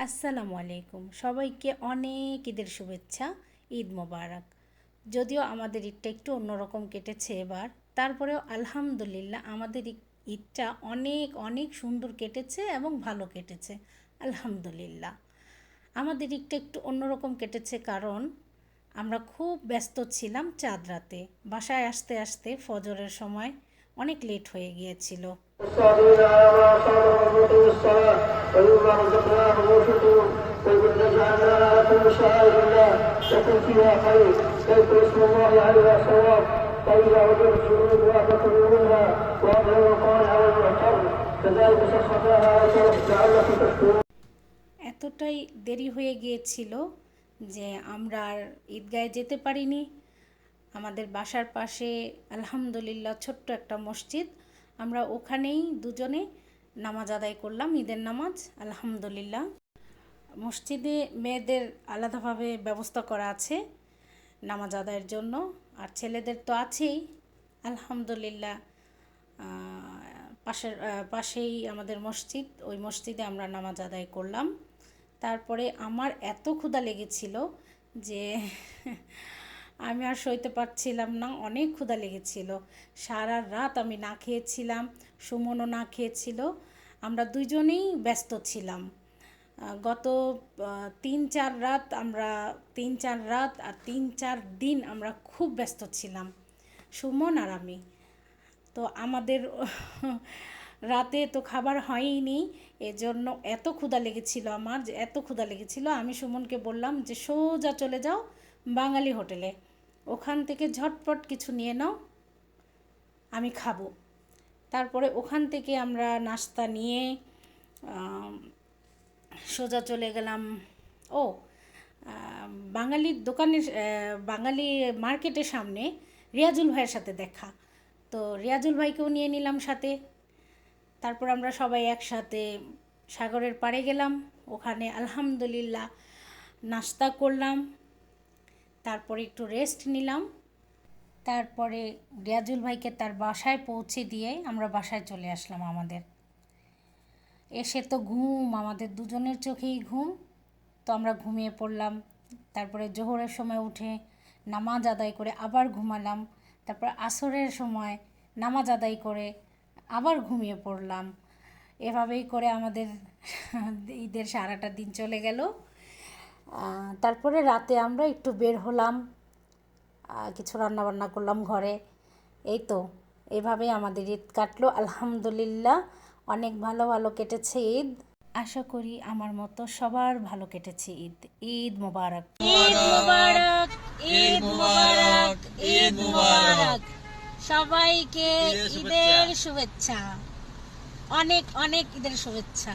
আসসালামু আলাইকুম, সবাইকে অনেক ঈদের শুভেচ্ছা। ঈদ মোবারক। যদিও আমাদের ঈদটা একটু অন্যরকম কেটেছে এবার, তারপরেও আলহামদুলিল্লাহ আমাদের ঈদটা অনেক অনেক সুন্দর কেটেছে এবং ভালো কেটেছে। আলহামদুলিল্লাহ আমাদের ঈদটা একটু অন্যরকম কেটেছে কারণ আমরা খুব ব্যস্ত ছিলাম চাঁদ রাতে। বাসায় আসতে আসতে ফজরের সময় অনেক লেট হয়ে গিয়েছিল। الصابرين على ما أصابهم وقيم الصلاة ومما رزقناهم ينفقون وإذ جعلنا لكم من شعائر الله لكم فيها خير اذكروا اسم الله عليها صواب فإذا وجدت جنودها فكلوا منها وأطعموا القانع والمعتر كذلك سخرناها لكم لعلكم تشكرون। এতটাই দেরি হয়ে গিয়েছিল যে আমরা আর ঈদগাহে যেতে পারিনি। আমাদের বাসার পাশে আলহামদুলিল্লাহ ছোট্ট একটা মসজিদ, আমরা ওখানেই দুজনে নামাজ আদায় করলাম, ঈদের নামাজ। আলহামদুলিল্লাহ মসজিদে মেয়েদের আলাদাভাবে ব্যবস্থা করা আছে নামাজ আদায়ের জন্য, আর ছেলেদের তো আছেই। আলহামদুলিল্লাহ পাশেই আমাদের মসজিদ, ওই মসজিদে আমরা নামাজ আদায় করলাম। তারপরে আমার এত ক্ষুধা লেগেছিল যে আমি আর সইতে পারছিলাম না, অনেক ক্ষুধা লেগেছিল। সারা রাত আমি না খেয়েছিলাম, সুমনও না খেয়েছিল। আমরা দুজনেই ব্যস্ত ছিলাম। গত 3-4 রাত আর 3-4 দিন আমরা খুব ব্যস্ত ছিলাম, সুমন আর আমি। তো আমাদের রাতে তো খাবার হয়নি, এজন্য এত ক্ষুধা লেগেছিল আমার, যে এত ক্ষুধা লেগেছিল আমি সুমনকে বললাম যে সোজা চলে যাও বাঙালি হোটেলে, ওখান থেকে ঝটপট কিছু নিয়ে নাও, আমি খাবো। তারপরে ওখান থেকে আমরা নাস্তা নিয়ে সোজা চলে গেলাম বাঙালি মার্কেটের সামনে রিয়াজুল ভাইয়ের সাথে দেখা। তো রিয়াজুল ভাইকেও নিয়ে নিলাম সাথে। তারপর আমরা সবাই একসাথে সাগরের পাড়ে গেলাম, ওখানে আলহামদুলিল্লাহ নাস্তা করলাম, তারপরে একটু রেস্ট নিলাম। তারপরে রিয়াজুল ভাইকে তার বাসায় পৌঁছে দিয়ে আমরা বাসায় চলে আসলাম। এসে তো ঘুম, আমাদের দুজনের চোখেই ঘুম, তো আমরা ঘুমিয়ে পড়লাম। তারপরে জোহরের সময় উঠে নামাজ আদায় করে আবার ঘুমালাম। তারপর আসরের সময় নামাজ আদায় করে আবার ঘুমিয়ে পড়লাম। এভাবেই করে আমাদের ঈদের সারাটা দিন চলে গেল। তারপরে রাতে আমরা একটু বের হলাম, কিছু রান্নাবান্না করলাম ঘরে। এই তো এভাবেই আমাদের ঈদ কাটলো। আলহামদুলিল্লাহ অনেক ভালো কেটেছে ঈদ। আশা করি আমার মতো সবার ভালো কেটেছে ঈদ। ঈদ মোবারক, ঈদ মোবারক, ঈদ মোবারক, ঈদ মোবারক। সবাইকে ঈদের শুভেচ্ছা, অনেক অনেক ঈদের শুভেচ্ছা।